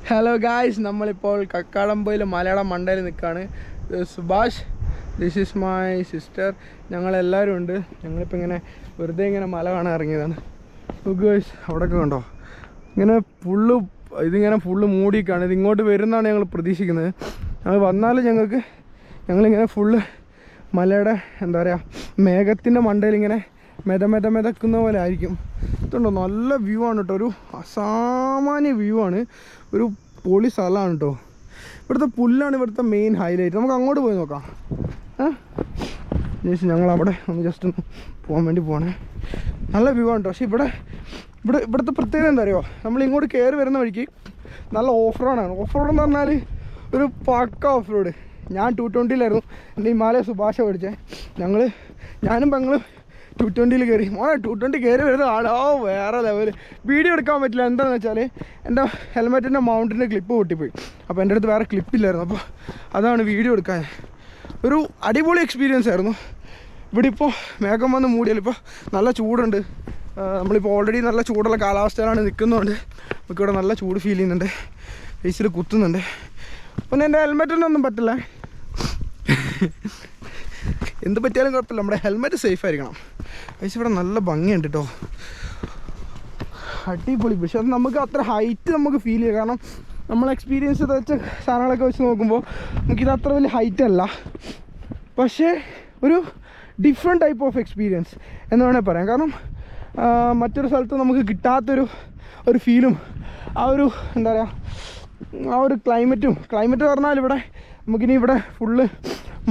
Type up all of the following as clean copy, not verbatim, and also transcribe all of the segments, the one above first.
Hello guys, നമ്മളിപ്പോൾ കക്കാടംപൊയിൽ മലയാള മണ്ടയിൽ നിൽക്കുകയാണ്. Subhash, this is my sister. ഞങ്ങളെല്ലാവരും ഉണ്ട്. ഞങ്ങളിപ്പോൾ ഇങ്ങനെ വെറുതെ ഇങ്ങനെ മല കാണാൻ ഇറങ്ങിയതാണ്. ഗായ്സ്, അവിടെയൊക്കെ കണ്ടോ, ഇങ്ങനെ ഇതിങ്ങനെ ഫുള്ള് മൂടിക്കാണ്. ഇത് ഇങ്ങോട്ട് വരുന്നതാണ് ഞങ്ങൾ പ്രതീക്ഷിക്കുന്നത്. ഞങ്ങൾ വന്നാലും ഞങ്ങളിങ്ങനെ ഫുള്ള് മലയുടെ എന്താ പറയുക, മേഘത്തിൻ്റെ മണ്ടയിൽ ഇങ്ങനെ മെതക്കുന്ന പോലെ ആയിരിക്കും. ഇതുണ്ടോ, നല്ല വ്യൂ ആണ് കേട്ടോ. ഒരു അസാമാന്യ വ്യൂ ആണ്. ഒരു പൊളി സ്ഥലമാണ് കേട്ടോ. ഇവിടുത്തെ പുല്ലാണ് ഇവിടുത്തെ മെയിൻ ഹൈലൈറ്റ്. നമുക്ക് അങ്ങോട്ട് പോയി നോക്കാം. ഞങ്ങളവിടെ ജസ്റ്റ് ഒന്ന് പോകാൻ വേണ്ടി പോകണേ. നല്ല വ്യൂ ആണ് കേട്ടോ. പക്ഷേ ഇവിടുത്തെ പ്രത്യേകത എന്താ അറിയുമോ, നമ്മൾ ഇങ്ങോട്ട് കയറി വരുന്ന വഴിക്ക് നല്ല ഓഫ് റോഡാണ്. ഓഫ് റോഡ് എന്ന് പറഞ്ഞാൽ ഒരു പക്ക ഓഫ് റോഡ്. ഞാൻ 220-ലായിരുന്നു എൻ്റെ ഹിമാലയ സുഭാഷ പഠിച്ചത്. ഞാനും പെങ്ങളും 220-ൽ കയറി. 220 കയറി വരുന്ന ആളോ വേറെ ലെവൽ. വീഡിയോ എടുക്കാൻ പറ്റില്ല. എന്താണെന്ന് വെച്ചാൽ എൻ്റെ ഹെൽമെറ്റിൻ്റെ മൗണ്ടിൻ്റെ ക്ലിപ്പ് പൊട്ടിപ്പോയി. അപ്പോൾ എൻ്റെ അടുത്ത് വേറെ ക്ലിപ്പില്ലായിരുന്നു. അപ്പോൾ അതാണ് വീഡിയോ എടുക്കാൻ. ഒരു അടിപൊളി എക്സ്പീരിയൻസ് ആയിരുന്നു. ഇവിടെ ഇപ്പോൾ മേഘം വന്ന് മൂടിയാൽ ഇപ്പോൾ നല്ല ചൂടുണ്ട്. നമ്മളിപ്പോൾ ഓൾറെഡി നല്ല ചൂടുള്ള കാലാവസ്ഥയിലാണ് നിൽക്കുന്നതുകൊണ്ട് നമുക്കിവിടെ നല്ല ചൂട് ഫീൽ ചെയ്യുന്നുണ്ട്. ഫേസിൽ കുത്തുന്നുണ്ട്. പിന്നെ എൻ്റെ ഹെൽമെറ്റിനൊന്നും പറ്റില്ല. എന്ത് പറ്റിയാലും കുഴപ്പമില്ല, നമ്മുടെ ഹെൽമെറ്റ് സേഫ് ആയിരിക്കണം. പക്ഷേ ഇവിടെ നല്ല ഭംഗിയുണ്ട് കേട്ടോ, അടിപൊളി. പക്ഷെ അത് നമുക്ക് അത്ര ഹൈറ്റ് നമുക്ക് ഫീൽ ചെയ്യുക. കാരണം നമ്മൾ എക്സ്പീരിയൻസ് വെച്ച സാധനങ്ങളൊക്കെ വെച്ച് നോക്കുമ്പോൾ നമുക്കിത് അത്ര വലിയ ഹൈറ്റ് അല്ല. പക്ഷേ ഒരു ഡിഫറെൻറ്റ് ടൈപ്പ് ഓഫ് എക്സ്പീരിയൻസ് എന്ന് വേണമെങ്കിൽ പറയാം. കാരണം മറ്റൊരു സ്ഥലത്ത് നമുക്ക് കിട്ടാത്തൊരു ഫീലും ആ ഒരു എന്താ പറയുക, ആ ഒരു ക്ലൈമറ്റ് പറഞ്ഞാൽ നമുക്കിനി ഇവിടെ ഫുള്ള്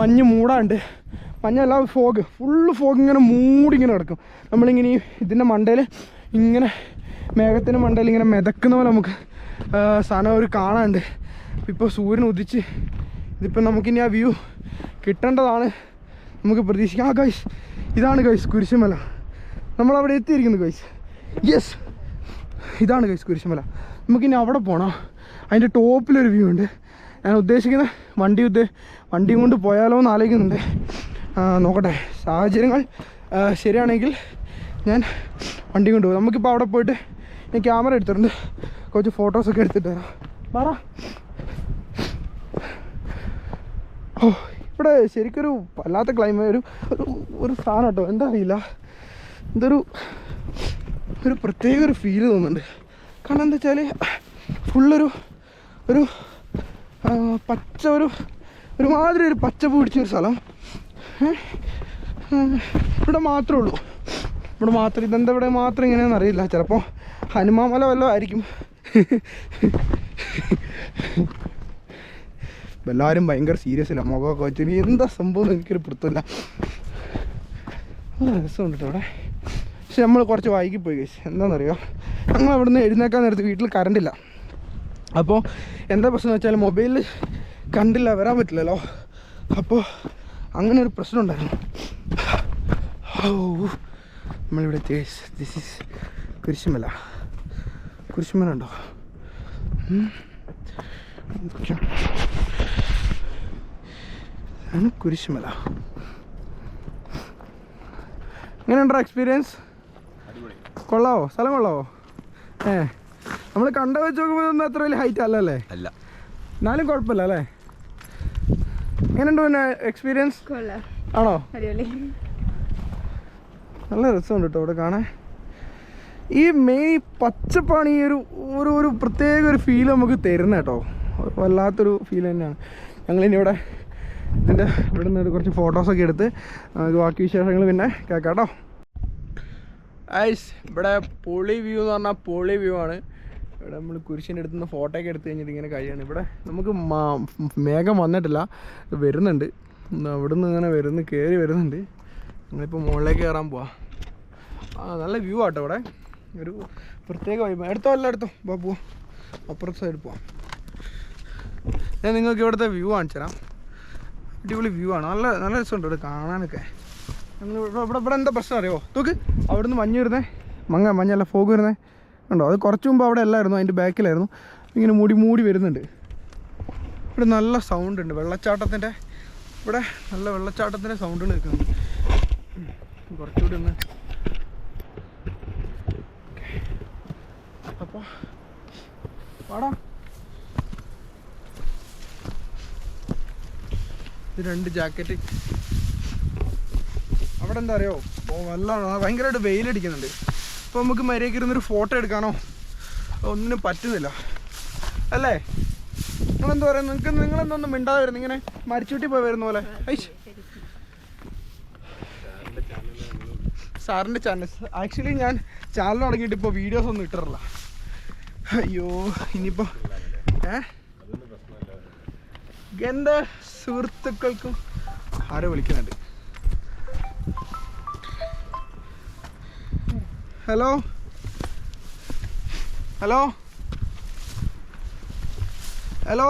മഞ്ഞ് മൂടാണ്ട്, മഞ്ഞല്ല ഫുള്ള് ഫോഗ് ഇങ്ങനെ മൂടിങ്ങനെ കിടക്കും. നമ്മളിങ്ങനെ ഇതിൻ്റെ മണ്ടയിൽ ഇങ്ങനെ മേഘത്തിൻ്റെ മണ്ടയിൽ ഇങ്ങനെ മെതക്കുന്ന പോലെ നമുക്ക് സാധനം ഒരു കാണാണ്ട്. ഇപ്പോൾ സൂര്യൻ ഉദിച്ച് ഇതിപ്പോൾ നമുക്കിനി ആ വ്യൂ കിട്ടേണ്ടതാണ്. നമുക്ക് പ്രതീക്ഷിക്കാം. ഗൈസ്, ഇതാണ് ഗൈസ് കുരിശുമല. നമ്മളവിടെ എത്തിയിരിക്കുന്നു ഗൈസ്. യെസ്, ഇതാണ് ഗൈസ് കുരിശുമല. നമുക്കിനി അവിടെ പോകണം. അതിൻ്റെ ടോപ്പിലൊരു വ്യൂ ഉണ്ട്. ഞാൻ ഉദ്ദേശിക്കുന്ന വണ്ടിയും കൊണ്ട് പോയാലോ എന്ന് ആലോചിക്കുന്നുണ്ട്. നോക്കട്ടെ, സാഹചര്യങ്ങൾ ശരിയാണെങ്കിൽ ഞാൻ വണ്ടി കൊണ്ട് പോകും. നമുക്കിപ്പോൾ അവിടെ പോയിട്ട് ഞാൻ ക്യാമറ എടുത്തിട്ടുണ്ട്. കുറച്ച് ഫോട്ടോസൊക്കെ എടുത്തിട്ട് വരാം. പറ. ഓ, ഇവിടെ ശരിക്കൊരു വല്ലാത്ത ക്ലൈമറ്റ്, ഒരു സാധനം കേട്ടോ. എന്താ അറിയില്ല, ഒരു പ്രത്യേക ഒരു ഫീല് തോന്നുന്നുണ്ട്. കാരണം എന്താ വെച്ചാൽ ഫുള്ളൊരു പച്ച ഒരുമാതിരി ഒരു പച്ചപ്പ് പിടിച്ചൊരു സ്ഥലം. ഇവിടെ മാത്രമേ ഉള്ളൂ. ഇതെന്താ ഇവിടെ മാത്രം ഇങ്ങനെയാണെന്ന് അറിയില്ല. ചിലപ്പോൾ ഹനുമാമല വല്ലതും ആയിരിക്കും. എല്ലാവരും ഭയങ്കര സീരിയസ് ഇല്ല, മുഖമൊക്കെ വെച്ചിട്ട് എന്താ സംഭവം എനിക്കൊരു പിടുത്തമില്ല. നല്ല രസമുണ്ട് കേട്ടോ ഇവിടെ. പക്ഷെ നമ്മൾ കുറച്ച് വൈകിപ്പോയി കഴിച്ചു. എന്താണെന്നറിയോ, ഞങ്ങൾ അവിടെ നിന്ന് എഴുന്നേക്കാൻ നേരത്ത് വീട്ടിൽ കറണ്ടില്ല. അപ്പോൾ എന്താ പ്രശ്നം എന്ന് വെച്ചാൽ മൊബൈലിൽ കണ്ടില്ല, വരാൻ പറ്റില്ലല്ലോ. അപ്പോൾ അങ്ങനെ ഒരു പ്രശ്നം ഉണ്ടായിരുന്നു. നമ്മളിവിടെ ദിസ് ഈസ് കുരിശുമല ഉണ്ടോ? കുരിശുമല എങ്ങനെയുണ്ടോ എക്സ്പീരിയൻസ്? കൊള്ളാവോ? സ്ഥലം കൊള്ളാവോ? നമ്മൾ കണ്ട വെച്ച് നോക്കുമ്പോൾ ഒന്നും അത്ര വലിയ ഹൈറ്റ് അല്ലല്ലേ? അല്ല, എന്നാലും കുഴപ്പമില്ല അല്ലേ? എങ്ങനെയുണ്ട് പിന്നെ എക്സ്പീരിയൻസ്? ആണോ? നല്ല രസമുണ്ട് കേട്ടോ ഇവിടെ കാണാൻ. ഈ മെയ് പച്ചപ്പാണ് ഈ ഒരു പ്രത്യേക ഒരു ഫീൽ നമുക്ക് തരുന്നത് കേട്ടോ. വല്ലാത്തൊരു ഫീൽ തന്നെയാണ്. ഞങ്ങളിനി ഇവിടെ നിന്ന് കുറച്ച് ഫോട്ടോസൊക്കെ എടുത്ത് ബാക്കി വിശേഷങ്ങൾ പിന്നെ കേൾക്കാം കേട്ടോ. ഇവിടെ പൊളി വ്യൂ എന്ന് പറഞ്ഞാൽ പൊളി വ്യൂ ആണ്. ഇവിടെ നമ്മൾ കുരിശിൻ്റെ അടുത്ത് നിന്ന് ഫോട്ടോ ഒക്കെ എടുത്ത് കഴിഞ്ഞിട്ട് ഇങ്ങനെ കഴിയാണ്. ഇവിടെ നമുക്ക് മേഘം വന്നിട്ടില്ല, വരുന്നുണ്ട്. അവിടെ നിന്ന് ഇങ്ങനെ കയറി വരുന്നുണ്ട്. ഞങ്ങളിപ്പോൾ മുകളിലേക്ക് കയറാൻ പോവാം. നല്ല വ്യൂ ആട്ടോ ഇവിടെ. ഒരു പ്രത്യേക വൈബ്. എടുത്തോ, എല്ലാം എടുത്തോ, പോവാം. അപ്പുറത്തെ സൈഡ് പോവാം. ഞാൻ നിങ്ങൾക്ക് ഇവിടുത്തെ വ്യൂ കാണിച്ചു തരാം. അടിപൊളി വ്യൂ ആണ്. നല്ല രസമുണ്ട് ഇവിടെ കാണാനൊക്കെ. ഞങ്ങൾ ഇവിടെ എന്താ പ്രശ്നം അറിയോ? നോക്ക്, അവിടെ നിന്ന് മഞ്ഞ് വരുന്നേ, മഞ്ഞല്ല ഫോഗ് വരുന്നേ ഉണ്ടോ? അത് കുറച്ച് മുമ്പ് അവിടെ അല്ലായിരുന്നു, അതിൻ്റെ ബാക്കിലായിരുന്നു. ഇങ്ങനെ മൂടി വരുന്നുണ്ട്. ഇവിടെ നല്ല സൗണ്ട് ഉണ്ട്, വെള്ളച്ചാട്ടത്തിൻ്റെ. ഇവിടെ നല്ല വെള്ളച്ചാട്ടത്തിൻ്റെ സൗണ്ടുകൾ കേൾക്കുന്നുണ്ട്. കുറച്ചുകൂടി ഒന്ന് അപ്പോൾ പാടാ ഇത് 2 ജാക്കറ്റ്. അവിടെ എന്താ അറിയോ, നല്ല ഭയങ്കരമായിട്ട് വെയിലടിക്കുന്നുണ്ട്. അപ്പോൾ നമുക്ക് മര്യാദയ്ക്ക് ഇരുന്നൊരു ഫോട്ടോ എടുക്കാനോ ഒന്നിനും പറ്റുന്നില്ല അല്ലേ? നിങ്ങളെന്താ പറയുക, നിങ്ങളെന്തൊന്നും മിണ്ടാതെ വരുന്നു, ഇങ്ങനെ മരിച്ചുട്ടി പോയി വരുന്ന പോലെ. സാറിൻ്റെ ചാനൽ ആക്ച്വലി ഞാൻ ചാനൽ തുടങ്ങിയിട്ട് ഇപ്പോൾ വീഡിയോസ് ഒന്നും ഇട്ടിട്ടില്ല. അയ്യോ ഇനിയിപ്പോൾ എൻ്റെ സുഹൃത്തുക്കൾക്കും ആരോ വിളിക്കുന്നുണ്ട്. ഹലോ ഹലോ ഹലോ,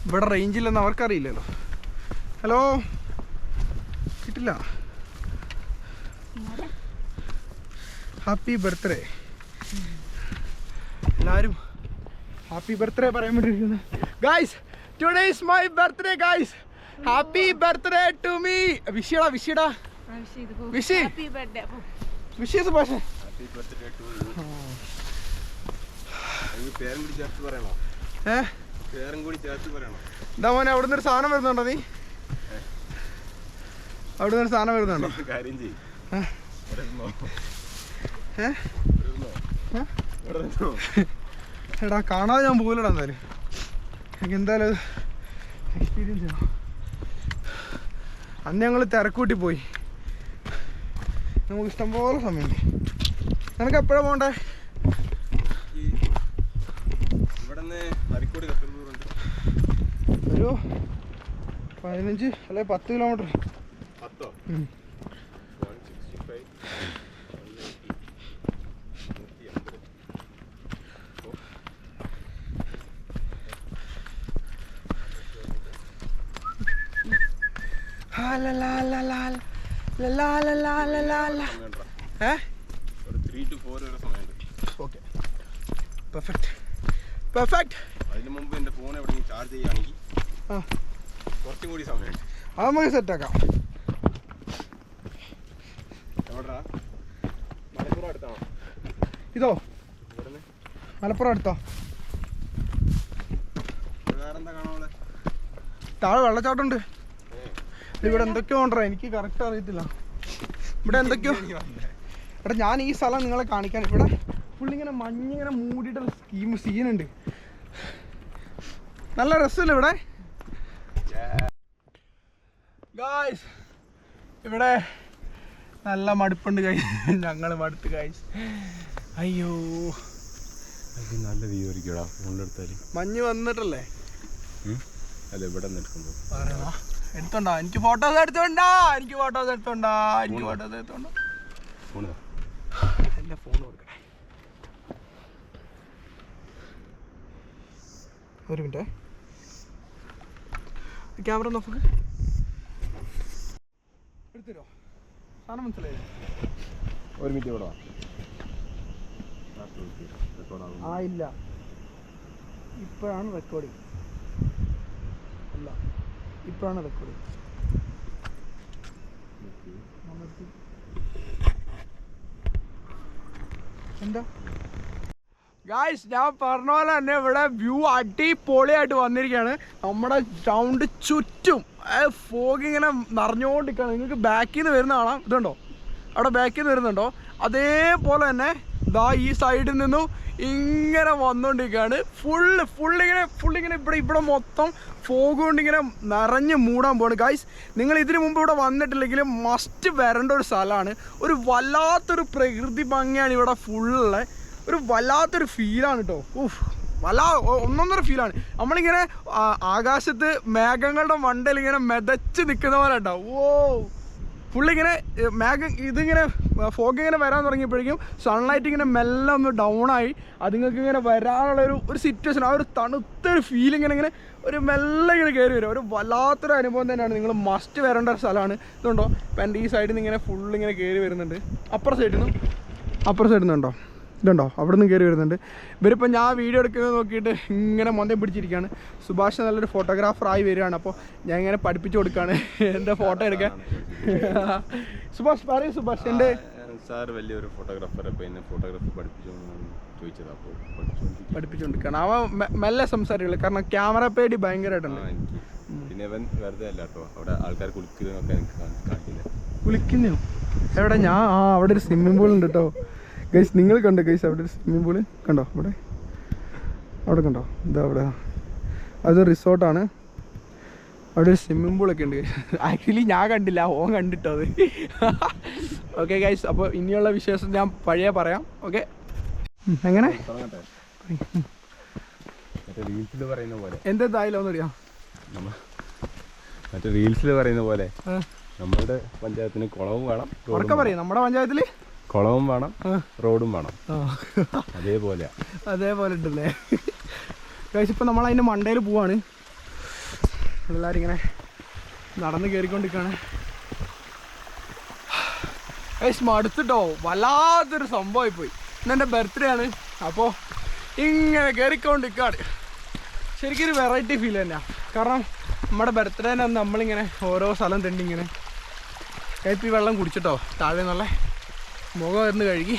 ഇവിടെ റേഞ്ചില്ലെന്ന് അവർക്കറിയില്ലല്ലോ. ഹലോ, കിട്ടില്ല. Happy birthday. എല്ലാവരും ഹാപ്പി ബർത്ത്ഡേ പറയാൻ വേണ്ടിയിരിക്കുന്നു. Guys, today is my birthday guys. Happy birthday to me. വിഷയടാ വിഷയടാ വിഷി വിഷയ സുഭാഷ. എന്താ മോനെ, അവിടെ നിന്നൊരു സാധനം വരുന്നുണ്ടോ? നീ അവിടെ നിന്നൊരു സാധനം വരുന്നുണ്ടോ? എടാ കാണാതെ ഞാൻ പോകില്ലടാ. എന്തായാലും എനിക്ക് എന്തായാലും എക്സ്പീരിയൻസ് ചെയ്യണം. അന്ന് ഞങ്ങൾ തിരക്കൂട്ടി പോയി. നമുക്ക് ഇഷ്ടംപോലെ സമയമുണ്ട്. നിനക്ക് എപ്പോഴാണ് പോകണ്ടേ? ഒരു 15 അല്ലെ 10 കിലോമീറ്റർ. Okay, perfect perfect. അതിന് മുമ്പ് എൻ്റെ ഫോൺ എവിടെയെങ്കിലും ചാർജ് ചെയ്യുകയാണെങ്കിൽ കുറച്ചും കൂടി സമയമുണ്ട്. അത് നമുക്ക് സെറ്റാക്കാം. എവിടെടാ? മലപ്പുറം അടുത്താണോ? ഇതോ മലപ്പുറം അടുത്തോ? വേറെന്താ കാണാനുള്ളത്? താഴെ വെള്ളച്ചാട്ടമുണ്ട്. ഇവിടെ എന്തൊക്കെയോ ഉണ്ടോ, എനിക്ക് കറക്റ്റ് അറിയത്തില്ല. ഇവിടെ എന്തൊക്കെയോ. എടാ ഞാൻ ഈ സ്ഥലം നിങ്ങളെ കാണിക്കാൻ. ഇവിടെ ഫുള്ളിങ്ങനെ മഞ്ഞിങ്ങനെ മൂടിയിട്ടുള്ള സീനുണ്ട്. നല്ല രസമില്ല ഇവിടെ. ഗായ്സ്, ഇവിടെ നല്ല മടുപ്പുണ്ട് ഗായ്സ്. ഞങ്ങൾ മടുത്ത് ഗായ്സ്. അയ്യോ, നല്ല വ്യൂ ആയിരിക്കും ഫോണിലെടുത്താൽ. മഞ്ഞ് വന്നിട്ടല്ലേ? അല്ല, ഇവിടെ എടുക്കുമ്പോൾ എടുത്തോണ്ടാ. എനിക്ക് ഫോട്ടോസ് എടുത്തോണ്ടാ. എനിക്ക് ഫോട്ടോസ് എടുത്തോണ്ടാ. എനിക്ക് ഫോട്ടോസ് എടുത്തോണ്ടാ. എൻ്റെ ഫോൺ കൊടുക്കണേ. ഒരു മിനിറ്റ്, ക്യാമറ നോക്ക്. എടുത്തരോ സാധനം മനസ്സിലായി? ഒരു മിനിറ്റ് ഇവിടെ ആ ഇല്ല, ഇപ്പോഴാണ് റെക്കോർഡിങ്. അല്ല, ഇപ്പോഴാണ് റെക്കോർഡിങ്. എന്താ ഗായ്സ്, ഞാൻ പറഞ്ഞ പോലെ തന്നെ ഇവിടെ വ്യൂ അടിപൊളിയായിട്ട് വന്നിരിക്കുകയാണ്. നമ്മുടെ ഗ്രൗണ്ട് ചുറ്റും ഫോഗ് ഇങ്ങനെ നിറഞ്ഞുകൊണ്ടിരിക്കുകയാണ്. നിങ്ങൾക്ക് ബാക്കിൽ നിന്ന് വരുന്ന കാണാം. ഇതുണ്ടോ അവിടെ ബാക്കിൽ നിന്ന് വരുന്നുണ്ടോ? അതേപോലെ തന്നെ ദാ ഈ സൈഡിൽ നിന്നും ഇങ്ങനെ വന്നുകൊണ്ടിരിക്കുകയാണ്. ഫുള്ളിങ്ങനെ ഇവിടെ മൊത്തം ഫോഗ് കൊണ്ട് ഇങ്ങനെ നിറഞ്ഞ് മൂടാൻ പോവാണ്. ഗൈസ്, നിങ്ങൾ ഇതിനു മുമ്പ് ഇവിടെ വന്നിട്ടില്ലെങ്കിലും മസ്റ്റ് വരേണ്ട ഒരു സ്ഥലമാണ്. ഒരു വല്ലാത്തൊരു പ്രകൃതി ഭംഗിയാണ് ഇവിടെ ഫുള്ള്. ഒരു വല്ലാത്തൊരു ഫീലാണ് കേട്ടോ. ഒന്നൊന്നര ഫീലാണ്. നമ്മളിങ്ങനെ ആകാശത്ത് മേഘങ്ങളുടെ മണ്ടയിൽ ഇങ്ങനെ മെതച്ച് നിൽക്കുന്ന പോലെ കേട്ടോ. ഫുള്ളിങ്ങനെ മേഘം ഇതിങ്ങനെ ഫോഗ് ഇങ്ങനെ വരാൻ തുടങ്ങിയപ്പോഴേക്കും സൺലൈറ്റ് ഇങ്ങനെ മെല്ലെ ഒന്ന് ഡൗൺ ആയി അതുങ്ങൾക്ക് ഇങ്ങനെ വരാനുള്ളൊരു സിറ്റുവേഷൻ, ആ ഒരു തണുത്തൊരു ഫീലിങ്ങനെ ഇങ്ങനെ ഒരു മെല്ലെ ഇങ്ങനെ കയറി വരും. ഒരു വല്ലാത്തൊരു അനുഭവം തന്നെയാണ്. നിങ്ങൾ മസ്റ്റ് വരേണ്ട ഒരു സ്ഥലമാണ്. ഇതുണ്ടോ, ഇപ്പം എൻ്റെ ഈ സൈഡിൽ നിന്ന് ഇങ്ങനെ ഫുള്ളിങ്ങനെ കയറി വരുന്നുണ്ട്. അപ്പുറം സൈഡിൽ നിന്നുണ്ടോ, ഇതുണ്ടോ, അവിടെ നിന്ന് കയറി വരുന്നുണ്ട്. ഇവരിപ്പോൾ ഞാൻ വീഡിയോ എടുക്കുന്നത് നോക്കിയിട്ട് ഇങ്ങനെ മൊന്തം പിടിച്ചിരിക്കുകയാണ്. സുഭാഷ് നല്ലൊരു ഫോട്ടോഗ്രാഫറായി വരികയാണ്. അപ്പോൾ ഞാൻ ഇങ്ങനെ പഠിപ്പിച്ചു കൊടുക്കുകയാണ് എൻ്റെ ഫോട്ടോ എടുക്കാൻ. സുഭാഷ് പറയൂ. സുഭാഷ് എൻ്റെ സാർ വലിയൊരു ഫോട്ടോഗ്രാഫർ, പിന്നെ ഫോട്ടോഗ്രാഫി ചോദിച്ചത്. അപ്പോൾ പഠിപ്പിച്ചുകൊണ്ടിരിക്കുകയാണ്. അവൻ മെല്ലെ സംസാരിക്കുള്ളൂ, കാരണം ക്യാമറ പേടി ഭയങ്കരമായിട്ടുണ്ട്. പിന്നെ ഇവൻ വെറുതെ അല്ല കേട്ടോ, അവിടെ ആൾക്കാർ കുളിക്കുന്നതൊക്കെ എനിക്ക് കാണിക്കില്ല. കുളിക്കുന്നോ? എവിടെ? ഞാൻ അവിടെ ഒരു സ്വിമ്മിംഗ് പൂൾ ഉണ്ട് കേട്ടോ ഗൈസ്. നിങ്ങൾ കണ്ടോ ഗൈസ്? അവിടെ ഒരു സ്വിമ്മിംഗ് പൂള് കണ്ടോ? അവിടെ കണ്ടോ? ഇതാ അവിടെ അത് റിസോർട്ടാണ്. അവിടെ ഒരു സ്വിമ്മിംഗ് പൂളൊക്കെ ഉണ്ട്. ആക്ച്വലി ഞാൻ കണ്ടില്ല, ഓൻ കണ്ടിട്ടോ അത്. ഓക്കെ ഗൈസ്, അപ്പോൾ ഇനിയുള്ള വിശേഷം ഞാൻ പഴയ പറയാം. ഓക്കെ, എങ്ങനെ റീൽസിൽ പറയുന്ന പോലെ എന്തായാലും ഒന്നറിയാം. മറ്റേ റീൽസിൽ പറയുന്ന പോലെ നമ്മുടെ പഞ്ചായത്തിന് കുളവും വേണം, ഉറക്കെ പറയും. നമ്മുടെ പഞ്ചായത്തിൽ കുളവും വേണം, റോഡും വേണം. അതേപോലെ ഉണ്ടല്ലേ ഗൈസ്? ഇപ്പം നമ്മൾ അതിൻ്റെ മണ്ടയിൽ പോവാണ്. എല്ലാവരും ഇങ്ങനെ നടന്ന് കയറിക്കൊണ്ടിരിക്കുകയാണ് ഗൈസ്. മടുത്തിട്ടോ, വല്ലാത്തൊരു സംഭവമായി പോയി. ഇന്നെൻ്റെ ബർത്ത്ഡേ ആണ്, അപ്പോൾ ഇങ്ങനെ കയറിക്കൊണ്ടിരിക്കുകയാണ്. ശരിക്കും ഒരു വെറൈറ്റി ഫീൽ തന്നെയാണ്. കാരണം നമ്മുടെ ബർത്ത്ഡേനെ നമ്മളിങ്ങനെ ഓരോ സ്ഥലം തെണ്ടി ഇങ്ങനെ കയപ്പി വെള്ളം കുടിച്ചിട്ടോ താഴെ നല്ല മുഖം ഇരുന്ന് കഴുകി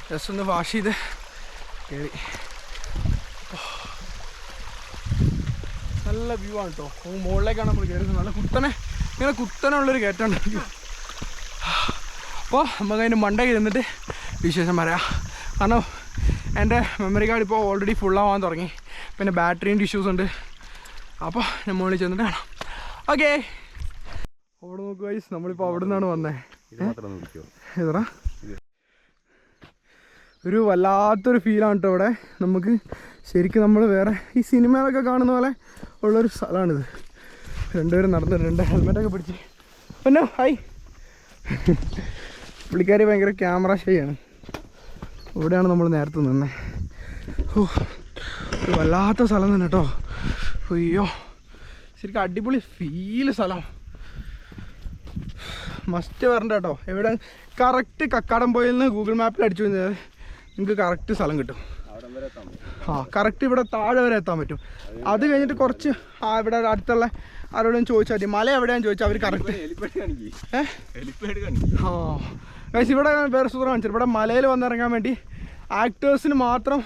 ജസ്റ്റ് ഒന്ന് വാഷ് ചെയ്ത് കയറി. നല്ല വ്യൂ ആണ് കേട്ടോ. മുകളിലേക്കാണ് നമ്മൾ കയറുന്നത്. നല്ല ഇങ്ങനെ കുത്തനുള്ളൊരു കയറ്റം. അപ്പോൾ നമുക്ക് അതിൻ്റെ മണ്ടയിൽ ഇരുന്നിട്ട് വിശേഷം പറയാം. കാരണം എൻ്റെ മെമ്മറി കാർഡ് ഇപ്പോൾ ഓൾറെഡി ഫുള്ളാവാൻ തുടങ്ങി. പിന്നെ ബാറ്ററീൻ്റെ ഇഷ്യൂസ് ഉണ്ട്. അപ്പോൾ ഞാൻ മുകളിൽ ചെന്നിട്ട് കാണാം. ഓക്കെ, അവിടെ നോക്കുക ഗൈസ്, നമ്മളിപ്പോൾ അവിടെ നിന്നാണ് വന്നത്. ഏതാ ഒരു വല്ലാത്തൊരു ഫീലാണ് കേട്ടോ ഇവിടെ. നമുക്ക് ശരിക്കും നമ്മൾ വേറെ ഈ സിനിമയിലൊക്കെ കാണുന്ന പോലെ ഉള്ളൊരു സ്ഥലമാണിത്. രണ്ടുപേരും നടന്നിട്ടുണ്ട്, ഹെൽമെറ്റൊക്കെ പിടിച്ച്. പിന്നെ ഹായ്, പുള്ളിക്കാരി ഭയങ്കര ക്യാമറ ഷൈയാണ്. ഇവിടെയാണ് നമ്മൾ നേരത്തെ നിന്നത്. ഓ, ഒരു വല്ലാത്ത സ്ഥലം തന്നെ കേട്ടോ. അയ്യോ, ശരിക്കും അടിപൊളി ഫീല് സ്ഥലം. മസ്റ്റ് വരണ്ട കേട്ടോ. എവിടെ കറക്റ്റ് കക്കാടംപൊയിൽ നിന്ന് ഗൂഗിൾ മാപ്പിൽ അടിച്ചു കഴിഞ്ഞാൽ നിങ്ങൾക്ക് കറക്റ്റ് സ്ഥലം കിട്ടും. കറക്റ്റ് ഇവിടെ താഴെ വരെ എത്താൻ പറ്റും. അത് കഴിഞ്ഞിട്ട് കുറച്ച് ഇവിടെ അടുത്തുള്ള ആരോടും ചോദിച്ചാൽ മതി മല എവിടെയാണെന്ന് ചോദിച്ചാൽ അവർ കറക്റ്റ് ഗൈസ് ഇവിടെ വേറെ സൂത്രം കാണിച്ചത്. ഇവിടെ മലയിൽ വന്നിറങ്ങാൻ വേണ്ടി ആക്ടേഴ്സിന് മാത്രം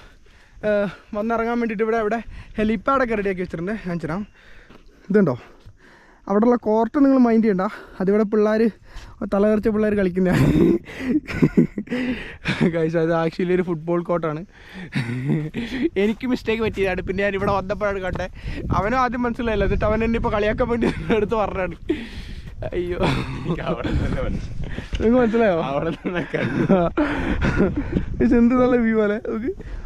വന്നിറങ്ങാൻ വേണ്ടിയിട്ട് ഇവിടെ ഹെലിപ്പാഡൊക്കെ റെഡിയാക്കി വെച്ചിട്ടുണ്ട്. ഞാൻ തരാം. ഇതുണ്ടോ അവിടെയുള്ള കോർട്ട് നിങ്ങൾ മൈൻഡ് ചെയ്യണ്ട. അതിവിടെ പിള്ളേർ തലകറിച്ച പിള്ളേർ കളിക്കുന്ന ഗൈസ്. അത് ആക്ച്വലി ഒരു ഫുട്ബോൾ കോർട്ടാണ്. എനിക്ക് മിസ്റ്റേക്ക് പറ്റിയതാണ്. പിന്നെ ഞാൻ ഇവിടെ വന്നപ്പോഴാണ് കണ്ടത്. അവനും ആദ്യം മനസ്സിലായില്ല. എന്നിട്ട് അവൻ എന്നെ ഇപ്പോൾ കളിയാക്കാൻ വേണ്ടി എടുത്ത് പറഞ്ഞാണ്. അയ്യോ, നിങ്ങൾക്ക് മനസ്സിലായോ? എന്ത് നല്ല വ്യൂ അല്ലേ.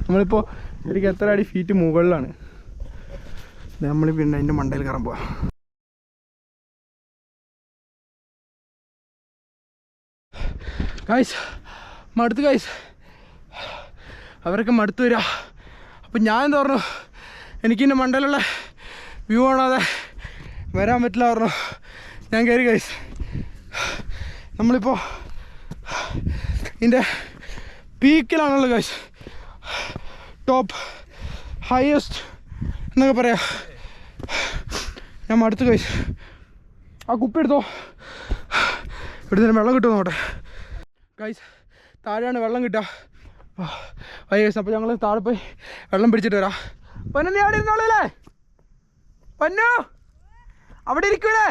നമ്മളിപ്പോൾ എനിക്ക് എത്ര അടി ഫീറ്റ് മുകളിലാണ്. നമ്മൾ പിന്നെ അതിൻ്റെ മണ്ടയിൽ കയറാൻ പോവാം. ഗൈസ് മടുത്ത് ഗൈസ്, അവരൊക്കെ മടുത്ത് വരിക. അപ്പം ഞാൻ എന്താ പറഞ്ഞു, എനിക്കിൻ്റെ മണ്ടയിലുള്ള വ്യൂ കാണാതെ വരാൻ പറ്റില്ല പറഞ്ഞു. ഞാൻ കയറി ഗൈസ്. നമ്മളിപ്പോൾ ഇതിൻ്റെ പീക്കിലാണുള്ളത് ഗൈസ്. ടോപ്പ് ഹയസ്റ്റ് എന്നൊക്കെ പറയാം. ഞാൻ മടുത്ത് ഗൈസ്. ആ കുപ്പി എടുത്തോ, ഇവിടെ നിന്ന് വെള്ളം കിട്ടുമോ നോട്ടെ ഗൈസ്. താഴെയാണ് വെള്ളം കിട്ടുക. ഗൈസ്, അപ്പോൾ ഞങ്ങൾ താഴെ പോയി വെള്ളം പിടിച്ചിട്ട് വരാം. പൊന്നു നീ അവിടെ ഇരുന്നോളൂല്ലേ? പൊന്നു അവിടെ ഇരിക്കൂലേ?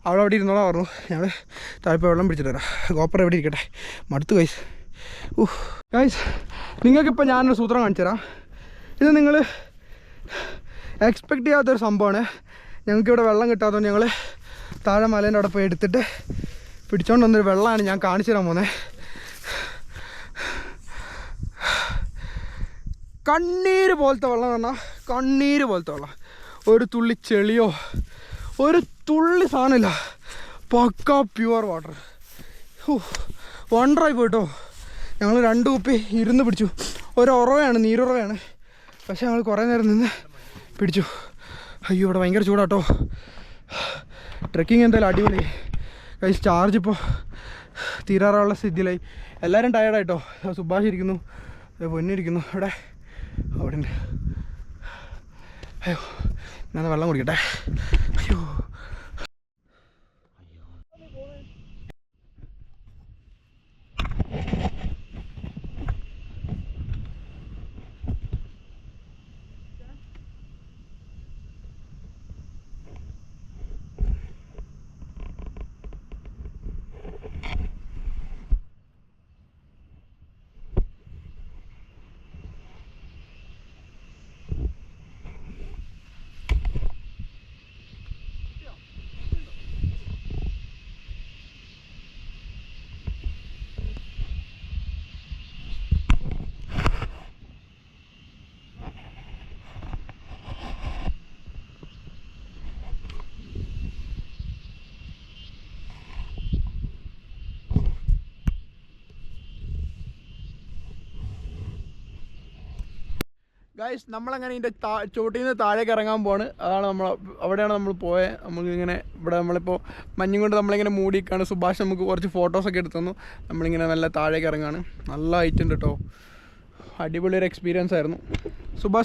അവിടെ ഇരുന്നോളാം പറഞ്ഞു. ഞങ്ങൾ താഴെ പോയി വെള്ളം പിടിച്ചിട്ട് വരാം. ഗോപ്പർ എവിടെ ഇരിക്കട്ടെ. മടുത്ത് ഗൈസ്. ഗൈസ്, നിങ്ങൾക്കിപ്പോൾ ഞാനൊരു സൂത്രം കാണിച്ചു തരാം. ഇത് നിങ്ങൾ എക്സ്പെക്റ്റ് ചെയ്യാത്തൊരു സംഭവമാണ്. ഞങ്ങൾക്കിവിടെ വെള്ളം കിട്ടാത്തതുകൊണ്ട് ഞങ്ങൾ താഴെ മലേൻ്റെ അവിടെ പോയി എടുത്തിട്ട് പിടിച്ചോണ്ട് വന്നൊരു വെള്ളമാണ് ഞാൻ കാണിച്ചു തരാൻ പോകുന്നത്. കണ്ണീര് പോലത്തെ വെള്ളം എന്ന് പറഞ്ഞാൽ കണ്ണീര് പോലത്തെ വെള്ളം. ഒരു തുള്ളി ചെളിയോ ഒരു തുള്ളി സാധനമില്ല. പക്ക പ്യുവർ വാട്ടർ. വണ്ടറായി പോയിട്ടോ. ഞങ്ങൾ 2 കുപ്പി ഇരുന്ന് പിടിച്ചു. ഉറവയാണ്, നീരുറവയാണ്. പക്ഷെ ഞങ്ങൾ കുറേ നേരം നിന്ന് പിടിച്ചു. അയ്യോ, ഇവിടെ ഭയങ്കര ചൂടാട്ടോ. ട്രെക്കിങ് എന്തായാലും അടിപൊളി ഗൈസ്. ചാർജ് ഇപ്പോൾ തീരാറാനുള്ള സ്ഥിതിയിലായി. എല്ലാവരും ടയർഡായിട്ടോ. സുഭാഷ് ഇരിക്കുന്നു, പൊന്നിരിക്കുന്നു ഇവിടെ, അവിടെ ഉണ്ട്. അയ്യോ, ഞാൻ വെള്ളം കുടിക്കട്ടെ. അയ്യോ, ഗൈസ് നമ്മളങ്ങനെ ഇതിൻ്റെ ചോട്ടിൽ നിന്ന് താഴേക്ക് ഇറങ്ങാൻ പോവാണ്. അതാണ് അവിടെയാണ് നമ്മൾ പോയത്. നമുക്കിങ്ങനെ ഇവിടെ നമ്മളിപ്പോൾ മഞ്ഞും കൊണ്ട് നമ്മളിങ്ങനെ മൂടിയിരിക്കുകയാണ്. സുഭാഷ് നമുക്ക് കുറച്ച് ഫോട്ടോസൊക്കെ എടുത്തു തന്നു. നമ്മളിങ്ങനെ നല്ല താഴേക്ക് ഇറങ്ങുകയാണ്. നല്ല ഹൈറ്റ് ഉണ്ട് കേട്ടോ. അടിപൊളി ഒരു എക്സ്പീരിയൻസ് ആയിരുന്നു. സുഭാഷ്